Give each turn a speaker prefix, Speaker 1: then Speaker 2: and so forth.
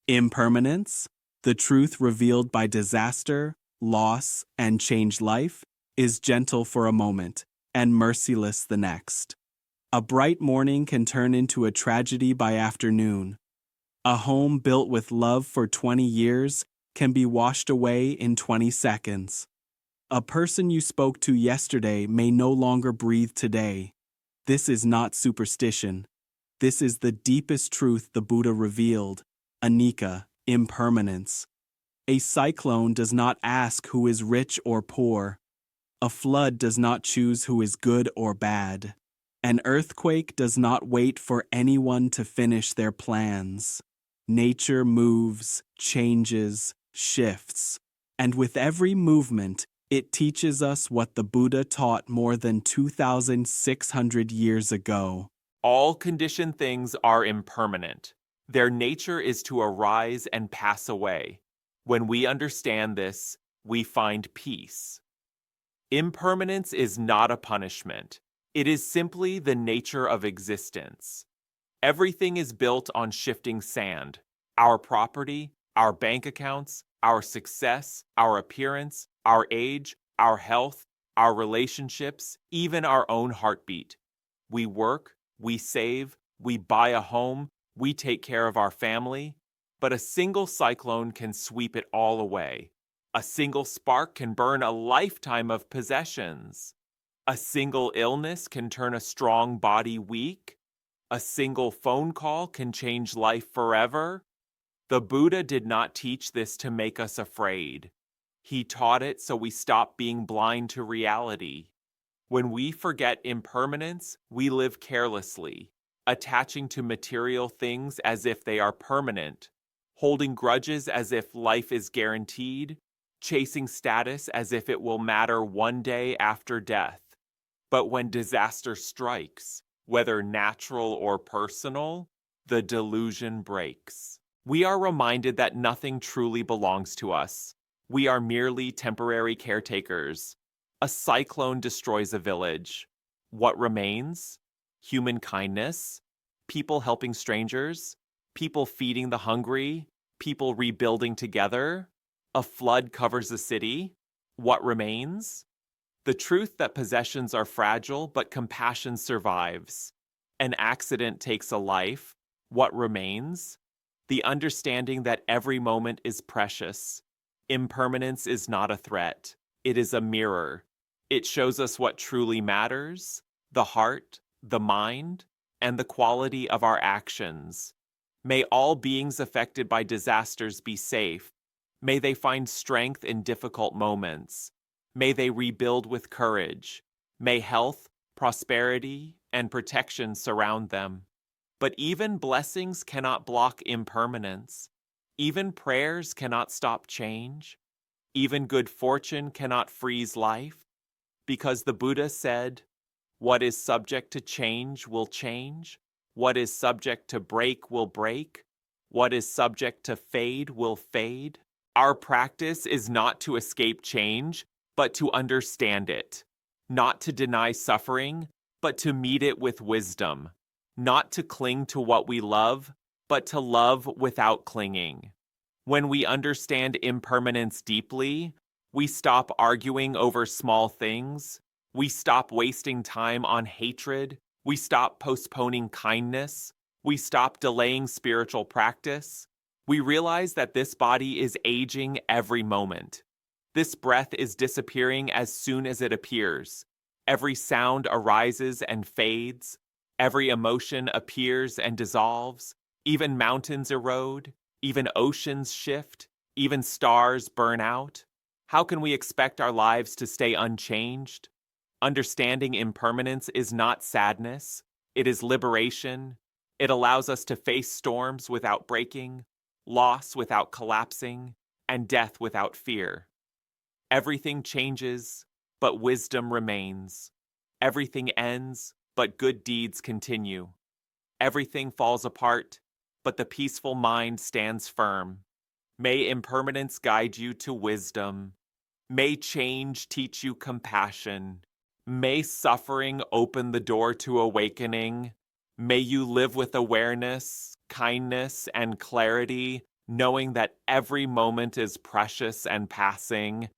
Speaker 1: Impermanence, the truth revealed by disaster, loss, and changed life, is gentle for a moment and merciless the next. A bright morning can turn into a tragedy by afternoon. A home built with love for 20 years can be washed away in 20 seconds. A person you spoke to yesterday may no longer breathe today. This is not superstition. This is the deepest truth the Buddha revealed, anicca, impermanence. A cyclone does not ask who is rich or poor. A flood does not choose who is good or bad. An earthquake does not wait for anyone to finish their plans. Nature moves, changes, shifts, and with every movement, it teaches us what the Buddha taught more than 2,600 years ago.
Speaker 2: All conditioned things are impermanent. Their nature is to arise and pass away. When we understand this, we find peace. Impermanence is not a punishment. It is simply the nature of existence. Everything is built on shifting sand. Our property, our bank accounts, our success, our appearance, our age, our health, our relationships, even our own heartbeat. We work, we save, we buy a home, we take care of our family, but a single cyclone can sweep it all away. A single spark can burn a lifetime of possessions. A single illness can turn a strong body weak. A single phone call can change life forever. The Buddha did not teach this to make us afraid. He taught it so we stop being blind to reality. When we forget impermanence, we live carelessly, attaching to material things as if they are permanent, holding grudges as if life is guaranteed, chasing status as if it will matter one day after death. But when disaster strikes, whether natural or personal, the delusion breaks. We are reminded that nothing truly belongs to us. We are merely temporary caretakers. A cyclone destroys a village. What remains? Human kindness, people helping strangers, people feeding the hungry, people rebuilding together. A flood covers a city. What remains? The truth that possessions are fragile, but compassion survives. An accident takes a life. What remains? The understanding that every moment is precious. Impermanence is not a threat. It is a mirror. It shows us what truly matters, the heart, the mind, and the quality of our actions. May all beings affected by disasters be safe. May they find strength in difficult moments. May they rebuild with courage. May health, prosperity, and protection surround them. But even blessings cannot block impermanence. Even prayers cannot stop change. Even good fortune cannot freeze life. Because the Buddha said, "What is subject to change will change. What is subject to break will break. What is subject to fade will fade." Our practice is not to escape change, but to understand it. Not to deny suffering, but to meet it with wisdom. Not to cling to what we love, but to love without clinging. When we understand impermanence deeply, we stop arguing over small things. We stop wasting time on hatred. We stop postponing kindness. We stop delaying spiritual practice. We realize that this body is aging every moment. This breath is disappearing as soon as it appears. Every sound arises and fades. Every emotion appears and dissolves. Even mountains erode. Even oceans shift. Even stars burn out. How can we expect our lives to stay unchanged? Understanding impermanence is not sadness. It is liberation. It allows us to face storms without breaking, loss without collapsing, and death without fear. Everything changes, but wisdom remains. Everything ends, but good deeds continue. Everything falls apart, but the peaceful mind stands firm. May impermanence guide you to wisdom. May change teach you compassion. May suffering open the door to awakening. May you live with awareness, kindness, and clarity knowing that every moment is precious and passing,